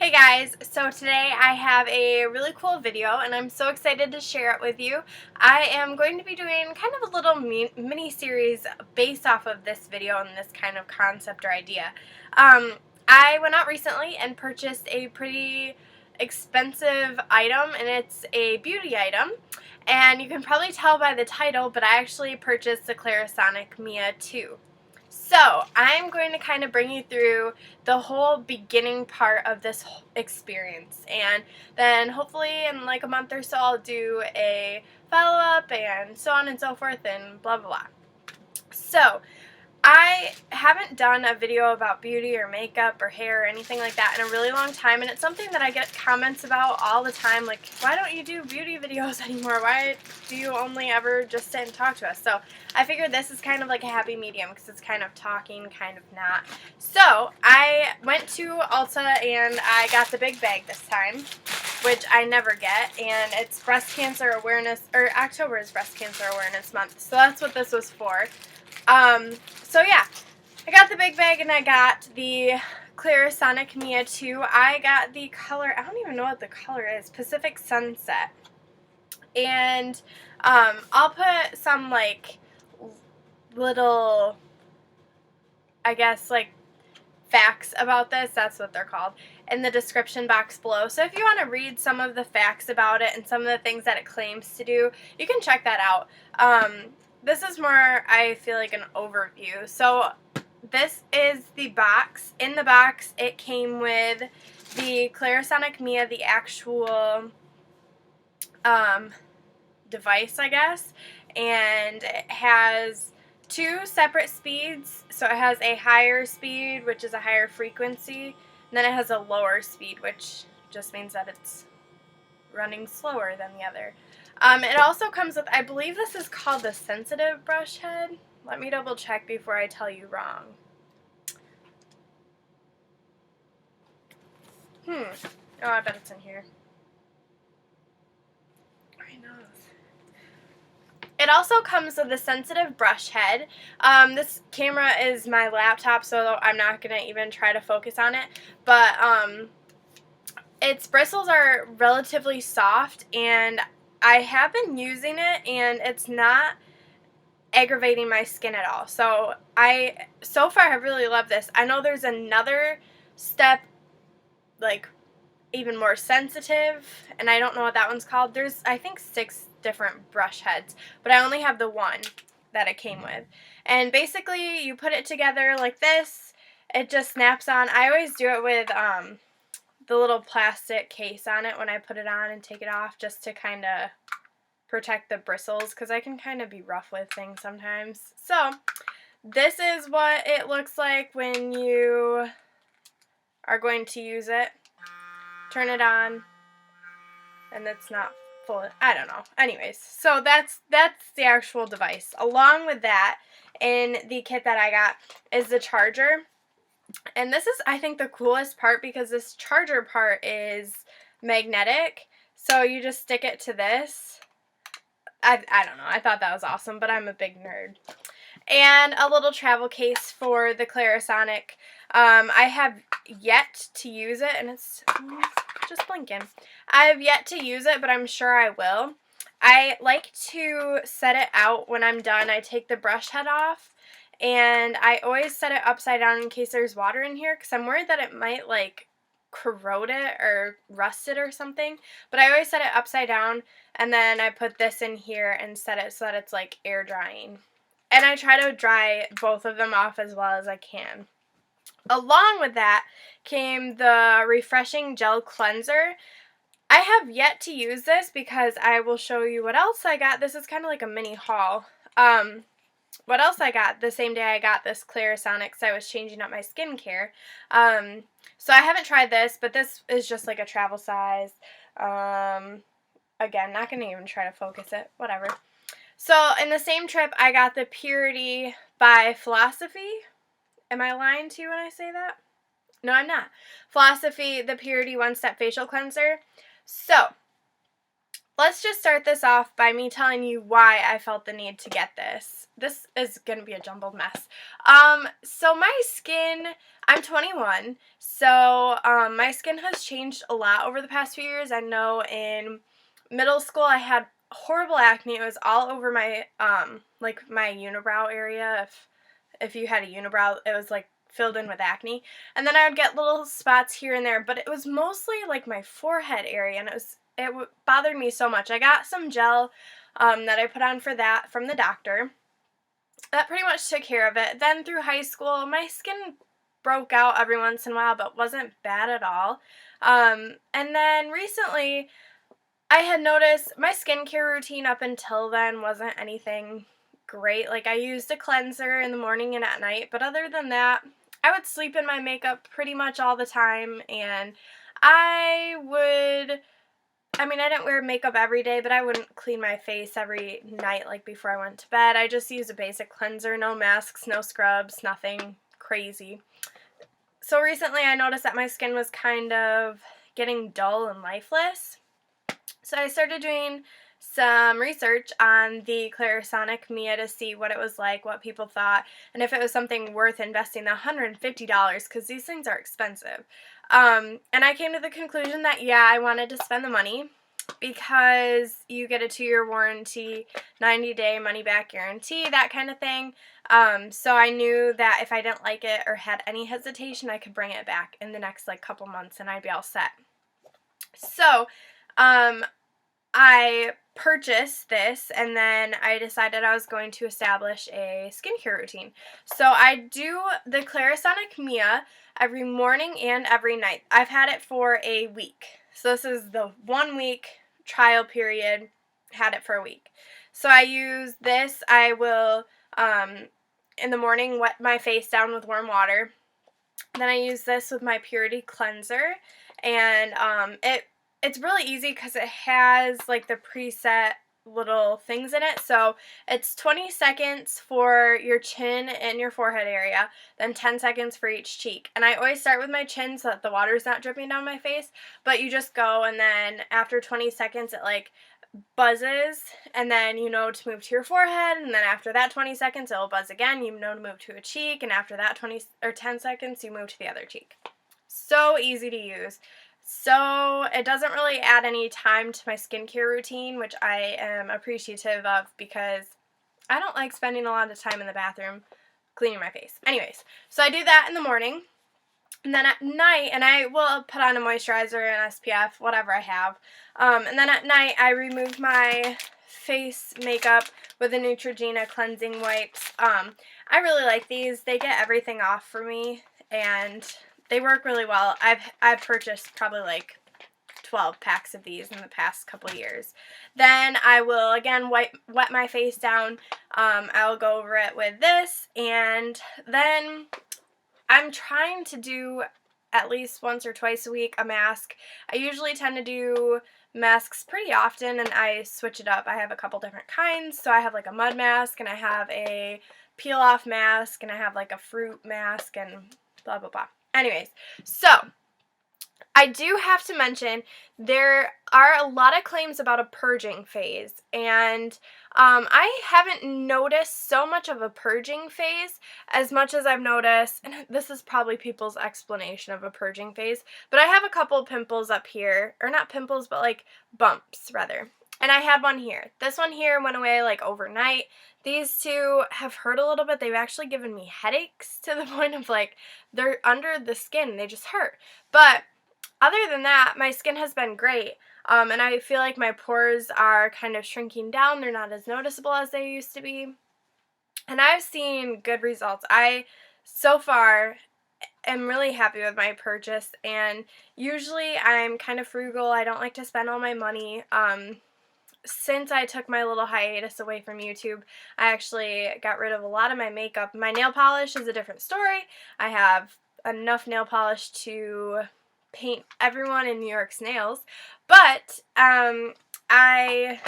Hey guys, so today I have a really cool video and I'm so excited to share it with you. I am going to be doing kind of a little mini series based off of this video and this kind of concept or idea. I went out recently and purchased a pretty expensive item, and it's a beauty item. And you can probably tell by the title, but I actually purchased the Clarisonic Mia 2. So, I'm going to kind of bring you through the whole beginning part of this experience, and then hopefully in like a month or so I'll do a follow-up and so on and so forth and blah blah blah. So, I haven't done a video about beauty or makeup or hair or anything like that in a really long time, and it's something that I get comments about all the time, like, why don't you do beauty videos anymore? Why do you only ever just sit and talk to us? So I figured this is kind of like a happy medium because it's kind of talking, kind of not. So I went to Ulta and I got the big bag this time, which I never get, and it's breast cancer awareness, or October is breast cancer awareness month, so that's what this was for. So yeah, I got the big bag and I got the Clarisonic Mia 2. I got the color, I don't even know what the color is, Pacific Sunset. And I'll put some like little, I guess, like facts about this, that's what they're called, in the description box below. So if you want to read some of the facts about it and some of the things that it claims to do, you can check that out. This is more, I feel like, an overview. So this is the box. In the box, it came with the Clarisonic Mia, the actual device, I guess, and it has two separate speeds. So it has a higher speed, which is a higher frequency, and then it has a lower speed, which just means that it's running slower than the other. It also comes with, I believe this is called the sensitive brush head. Let me double check before I tell you wrong. Oh, I bet it's in here. I know. It also comes with a sensitive brush head. This camera is my laptop, so I'm not going to even try to focus on it. But its bristles are relatively soft, and I have been using it, and it's not aggravating my skin at all. So so far I really love this. I know there's another step, like even more sensitive, and I don't know what that one's called. There's, I think, 6 different brush heads, but I only have the one that it came with. And basically you put it together like this, it just snaps on. I always do it with the little plastic case on it when I put it on and take it off, just to kind of protect the bristles, because I can kind of be rough with things sometimes. So this is what it looks like when you are going to use it. Turn it on, and it's not full. I don't know. Anyways, so that's the actual device. Along with that, in the kit that I got, is the charger. And this is, I think, the coolest part, because this charger part is magnetic. So you just stick it to this. I don't know. I thought that was awesome, but I'm a big nerd. And a little travel case for the Clarisonic. I have yet to use it, and it's just blinking. I have yet to use it, but I'm sure I will. I like to set it out when I'm done. I take the brush head off, and I always set it upside down in case there's water in here, because I'm worried that it might like corrode it or rust it or something. But I always set it upside down, and then I put this in here and set it so that it's like air drying. And I try to dry both of them off as well as I can. Along with that came the Refreshing Gel Cleanser. I have yet to use this, because I will show you what else I got. This is kind of like a mini haul. What else I got the same day I got this Clarisonic, because I was changing up my skincare. So I haven't tried this, but this is just like a travel size. Again, not going to even try to focus it. Whatever. So in the same trip, I got the Purity by Philosophy. Am I lying to you when I say that? No, I'm not. Philosophy, the Purity One-Step Facial Cleanser. So, let's just start this off by me telling you why I felt the need to get this. This is going to be a jumbled mess. So my skin, I'm 21, so my skin has changed a lot over the past few years. I know in middle school I had horrible acne. It was all over my, like my unibrow area. If you had a unibrow, it was like filled in with acne. And then I would get little spots here and there, but it was mostly like my forehead area, and it bothered me so much. I got some gel that I put on for that from the doctor. That pretty much took care of it. Then through high school, my skin broke out every once in a while, but wasn't bad at all. And then recently, I had noticed my skincare routine up until then wasn't anything great. Like, I used a cleanser in the morning and at night, but other than that, I would sleep in my makeup pretty much all the time, and I didn't wear makeup every day, but I wouldn't clean my face every night like before I went to bed. I just used a basic cleanser, no masks, no scrubs, nothing crazy. So recently I noticed that my skin was kind of getting dull and lifeless. So I started doing some research on the Clarisonic Mia to see what it was like, what people thought, and if it was something worth investing the $150, because these things are expensive. And I came to the conclusion that, yeah, I wanted to spend the money because you get a 2-year warranty, 90-day money-back guarantee, that kind of thing. So I knew that if I didn't like it or had any hesitation, I could bring it back in the next, couple months, and I'd be all set. So, I purchased this, and then I decided I was going to establish a skincare routine. So I do the Clarisonic Mia every morning and every night. I've had it for a week. So this is the 1 week trial period. Had it for a week. So I use this. I will, in the morning, wet my face down with warm water. Then I use this with my Purity Cleanser, and it's really easy because it has the preset little things in it. So it's 20 seconds for your chin and your forehead area, then 10 seconds for each cheek. And I always start with my chin so that the water's not dripping down my face, but you just go, and then after 20 seconds it buzzes, and then you know to move to your forehead, and then after that 20 seconds it'll buzz again, you know to move to a cheek, and after that 10 seconds you move to the other cheek. So easy to use. So it doesn't really add any time to my skincare routine, which I am appreciative of because I don't like spending a lot of time in the bathroom cleaning my face. Anyways, so I do that in the morning, and then at night, and I will put on a moisturizer and SPF, whatever I have. And then at night, I remove my face makeup with the Neutrogena cleansing wipes. I really like these. They get everything off for me, and they work really well. I've purchased probably 12 packs of these in the past couple years. Then I will again wet my face down. I'll go over it with this, and then I'm trying to do at least once or twice a week a mask. I usually tend to do masks pretty often, and I switch it up. I have a couple different kinds. So I have a mud mask, and I have a peel off mask, and I have a fruit mask, and blah blah blah. Anyways, so I do have to mention there are a lot of claims about a purging phase, and I haven't noticed so much of a purging phase as much as I've noticed, and this is probably people's explanation of a purging phase, but I have a couple pimples up here, or not pimples, but bumps rather. And I had one here. This one here went away overnight. These two have hurt a little bit. They've actually given me headaches to the point of they're under the skin. They just hurt. But other than that, my skin has been great. And I feel like my pores are kind of shrinking down. They're not as noticeable as they used to be. And I've seen good results. I, so far, am really happy with my purchase. And usually I'm kind of frugal. I don't like to spend all my money. Since I took my little hiatus away from YouTube, I actually got rid of a lot of my makeup. My nail polish is a different story. I have enough nail polish to paint everyone in New York's nails, but I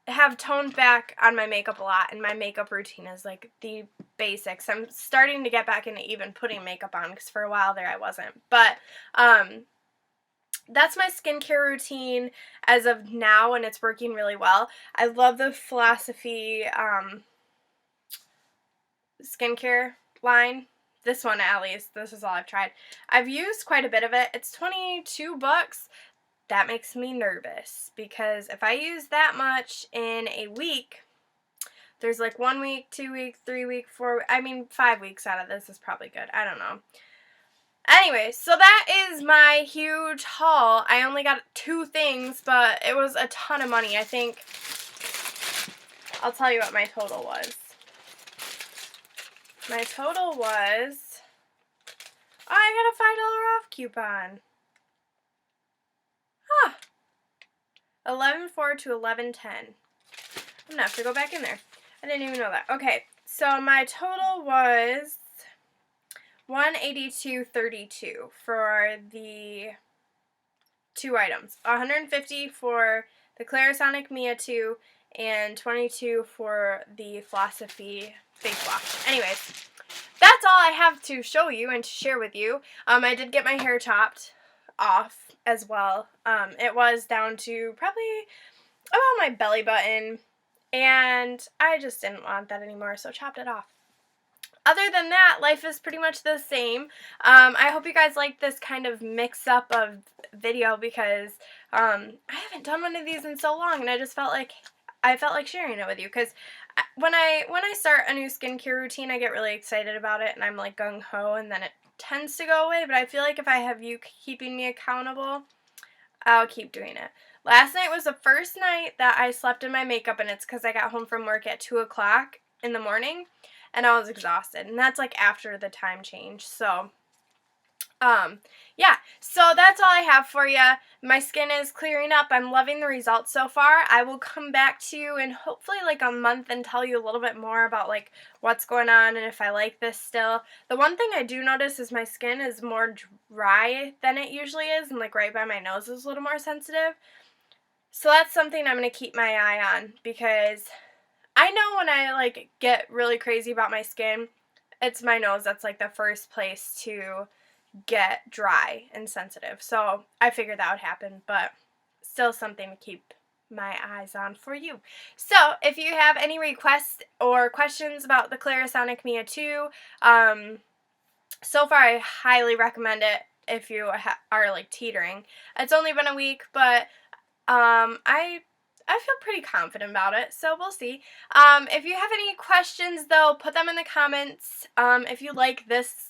have toned back on my makeup a lot, and my makeup routine is the basics. I'm starting to get back into even putting makeup on, because for a while there I wasn't, but that's my skincare routine as of now, and it's working really well. I love the Philosophy skincare line. This one, at least. This is all I've tried. I've used quite a bit of it. It's $22. That makes me nervous because if I use that much in a week, there's like 1 week, 2 weeks, 3 weeks, 4, 5 weeks out of this is probably good. I don't know. Anyway, so that is my huge haul. I only got 2 things, but it was a ton of money. I think, I'll tell you what my total was. My total was, oh, I got a $5 off coupon. Huh. 11.4 to 11.10. I'm gonna have to go back in there. I didn't even know that. Okay, so my total was $182.32 for the 2 items. $150 for the Clarisonic Mia 2 and $22 for the Philosophy face wash. Anyways, that's all I have to show you and to share with you. I did get my hair chopped off as well. It was down to probably about my belly button, and I just didn't want that anymore, so chopped it off. Other than that, life is pretty much the same. I hope you guys like this kind of mix-up of video because I haven't done one of these in so long, and I felt like sharing it with you because when I start a new skincare routine, I get really excited about it, and I'm like gung-ho, and then it tends to go away. But I feel like if I have you keeping me accountable, I'll keep doing it. Last night was the first night that I slept in my makeup, and it's because I got home from work at 2 o'clock in the morning, and I was exhausted, and that's like after the time change. So yeah, so that's all I have for you. My skin is clearing up. I'm loving the results so far. I will come back to you in hopefully like a month and tell you a little bit more about like what's going on and if I like this still. The one thing I do notice is my skin is more dry than it usually is, and like right by my nose is a little more sensitive. So that's something I'm going to keep my eye on because I know when I like get really crazy about my skin, it's my nose that's like the first place to get dry and sensitive. So I figured that would happen, but still something to keep my eyes on for you. So if you have any requests or questions about the Clarisonic Mia 2, so far I highly recommend it if you are like teetering. It's only been a week, but I feel pretty confident about it, so we'll see. If you have any questions, though, put them in the comments. If you like this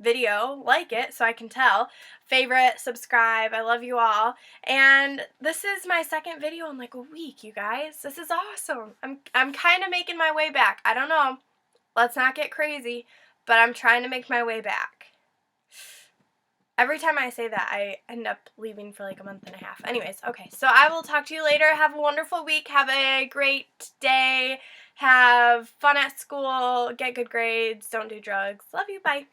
video, like it so I can tell. Favorite, subscribe. I love you all. And this is my second video in like a week, you guys. This is awesome. I'm kind of making my way back. I don't know. Let's not get crazy, but I'm trying to make my way back. Every time I say that, I end up leaving for like a month and a half. Anyways, okay, so I will talk to you later. Have a wonderful week. Have a great day. Have fun at school. Get good grades. Don't do drugs. Love you. Bye.